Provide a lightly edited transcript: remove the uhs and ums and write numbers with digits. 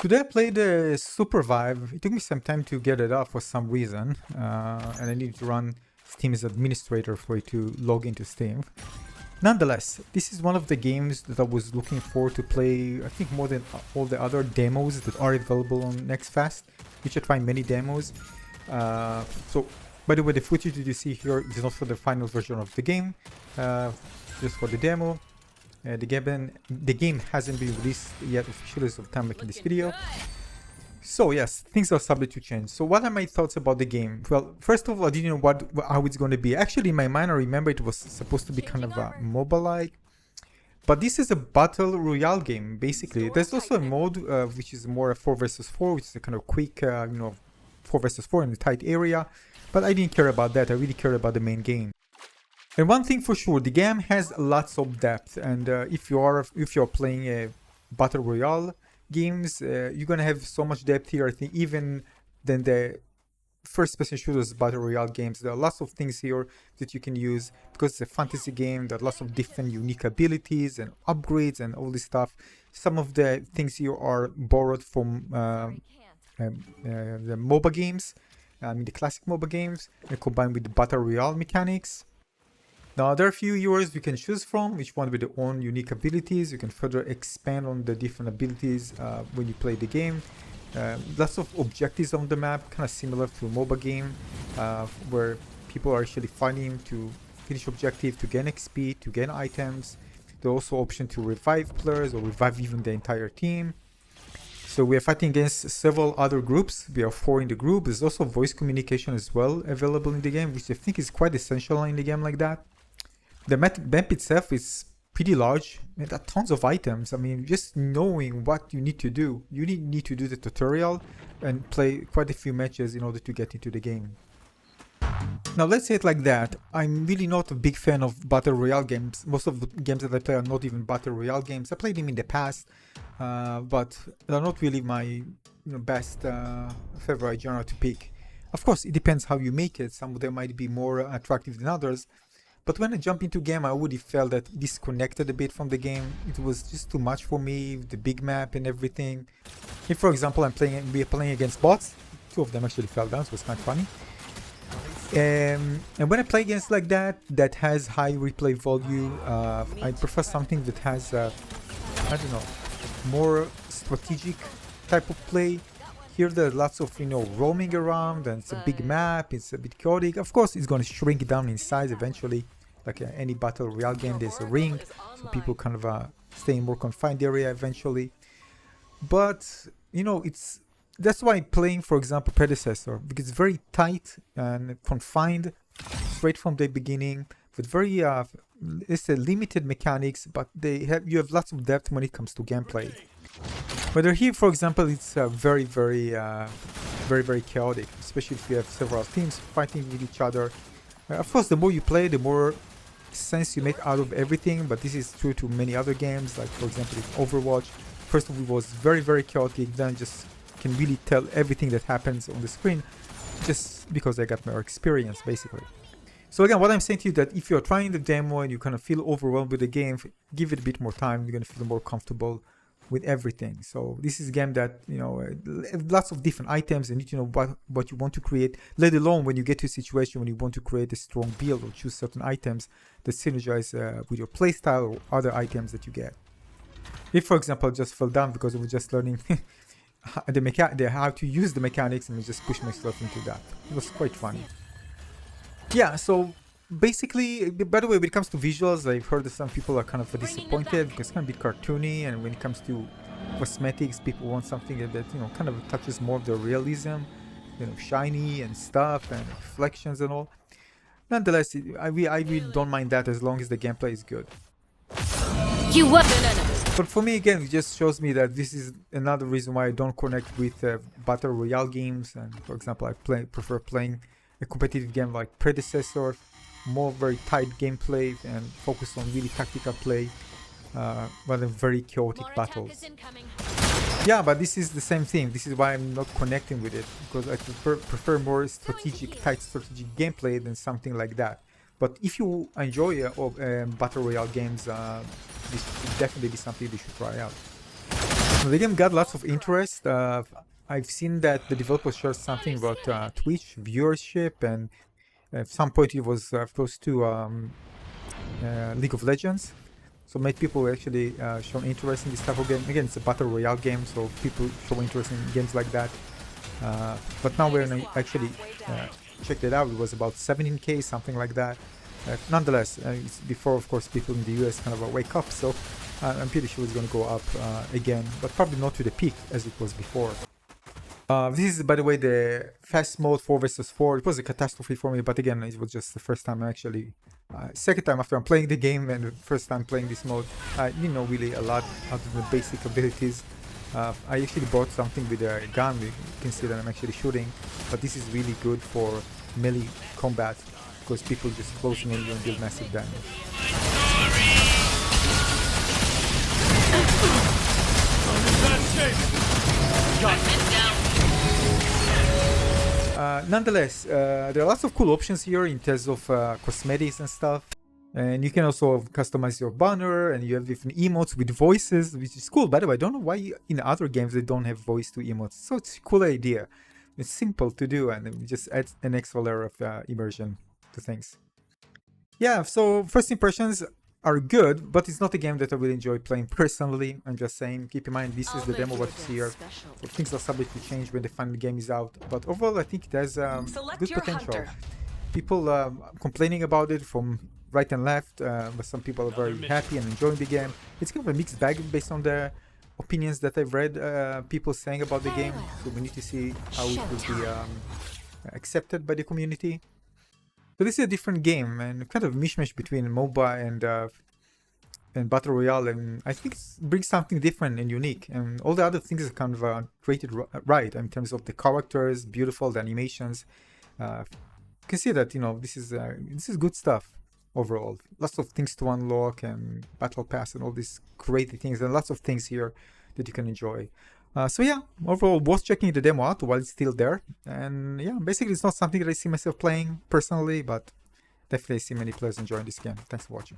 Today I played SUPERVIVE. It took me some time to get it up for some reason, and I needed to run Steam as administrator for it to log into Steam. Nonetheless, this is one of the games that I was looking forward to play, I think more than all the other demos that are available on NextFast, which I tried many demos. So, by the way, the footage that you see here is not for the final version of the game, just for the demo. The game hasn't been released yet officially as of time making this video. So yes, things are subject to change. So what are my thoughts about the game? Well, first of all, I didn't know how it's going to be. Actually, in my mind, I remember it was supposed to be kind of a MOBA-like. But this is a battle royale game, basically. There's also a mode which is more a 4 versus 4, which is a kind of quick, 4 versus 4 in a tight area. But I didn't care about that. I really care about the main game. And one thing for sure, the game has lots of depth, and if you're playing a battle royale games, you're gonna have so much depth here. I think even than the first-person shooters battle royale games. There are lots of things here that you can use because it's a fantasy game. There are lots of different unique abilities and upgrades and all this stuff. Some of the things here are borrowed from the MOBA games, the classic MOBA games, and combined with the battle royale mechanics. Now there are a few heroes you can choose from, each one with their own unique abilities. You can further expand on the different abilities when you play the game. Lots of objectives on the map, kind of similar to a MOBA game, where people are actually fighting to finish objective, to gain XP, to gain items. There's also option to revive players or revive even the entire team. So we are fighting against several other groups. We are 4 in the group. There's also voice communication as well available in the game, which I think is quite essential in the game like that. The map itself is pretty large, and there are tons of items. I mean, just knowing what you need to do, you need to do the tutorial and play quite a few matches in order to get into the game. Now let's say it like that, I'm really not a big fan of battle royale games. Most of the games that I play are not even battle royale games. I played them in the past, but they're not really my best favorite genre to pick. Of course, it depends how you make it. Some of them might be more attractive than others. But when I jump into game, I already felt that disconnected a bit from the game. It was just too much for me, the big map and everything. Here, for example, we are playing against bots. 2 of them actually fell down, so it was kind of funny. And when I play against like that has high replay value, I prefer something that has, more strategic type of play. Here there's lots of, roaming around, and it's a big map, it's a bit chaotic. Of course, it's going to shrink down in size eventually. Like any battle royale game, there's a ring, so people kind of stay in more confined area eventually. But, that's why playing, for example, Predecessor, because it's very tight and confined straight from the beginning, with very, it's a limited mechanics, but you have lots of depth when it comes to gameplay. Whether here, for example, it's very, very chaotic, especially if you have several teams fighting with each other. Of course, the more you play, the more sense you make out of everything, but this is true to many other games, like for example, Overwatch. First of all, it was very chaotic, then just can really tell everything that happens on the screen, just because I got more experience, basically. So again, what I'm saying to you that if you're trying the demo and you kind of feel overwhelmed with the game, give it a bit more time, you're going to feel more comfortable with everything. So this is a game that, lots of different items, and you need to know what you want to create, let alone when you get to a situation when you want to create a strong build or choose certain items that synergize with your playstyle or other items that you get. If, for example, I just fell down because I was just learning how to use the mechanics, and I just pushed myself into that. It was quite funny. Yeah, so basically, by the way, when it comes to visuals, I've heard that some people are kind of disappointed because it's kind of a bit cartoony, and when it comes to cosmetics, people want something that kind of touches more of the realism, shiny and stuff and reflections and all. Nonetheless, I really don't mind that as long as the gameplay is good. But for me, again, it just shows me that this is another reason why I don't connect with battle royale games. And for example, I prefer playing a competitive game like Predecessor, more very tight gameplay and focus on really tactical play rather than very chaotic battles. Yeah, but this is the same thing. This is why I'm not connecting with it, because I prefer more tight strategic gameplay than something like that. But if you enjoy battle royale games, this should definitely be something you should try out. The game got lots of interest. I've seen that the developers shared something about Twitch viewership, and at some point it was close to League of Legends. So many people actually show interest in this type of game. Again, it's a battle royale game, so people show interest in games like that. But now when I actually checked it out, it was about 17K, something like that. Nonetheless, it's before, of course, people in the US kind of wake up, so I'm pretty sure it's going to go up again, but probably not to the peak as it was before. This is, by the way, the fast mode 4 vs 4. It was a catastrophe for me, but again, it was just the first time I actually, second time after I'm playing the game, and the first time playing this mode, I didn't know really a lot of the basic abilities. I actually bought something with a gun. You can see that I'm actually shooting, but this is really good for melee combat because people just closing in and deal massive damage. Nonetheless, there are lots of cool options here in terms of cosmetics and stuff. And you can also customize your banner, and you have different emotes with voices, which is cool. By the way, I don't know why in other games they don't have voice to emotes. So it's a cool idea. It's simple to do, and it just adds an extra layer of immersion to things. Yeah, so first impressions are good, but it's not a game that I will enjoy playing personally. I'm just saying, keep in mind, this is the demo what you see here. So things are subject to change when the final game is out. But overall, I think it has good potential. People complaining about it from right and left, but some people are very happy and enjoying the game. It's kind of a mixed bag based on the opinions that I've read people saying about the game. So we need to see how it will be accepted by the community. So this is a different game and kind of mishmash between MOBA and Battle Royale, and I think it brings something different and unique. And all the other things are kind of created right in terms of the characters, beautiful, the animations. You can see that, you know, this is good stuff overall. Lots of things to unlock and battle pass and all these crazy things, and lots of things here that you can enjoy. So yeah, overall worth checking the demo out while it's still there. And yeah, basically it's not something that I see myself playing personally, but definitely see many players enjoying this game. Thanks for watching.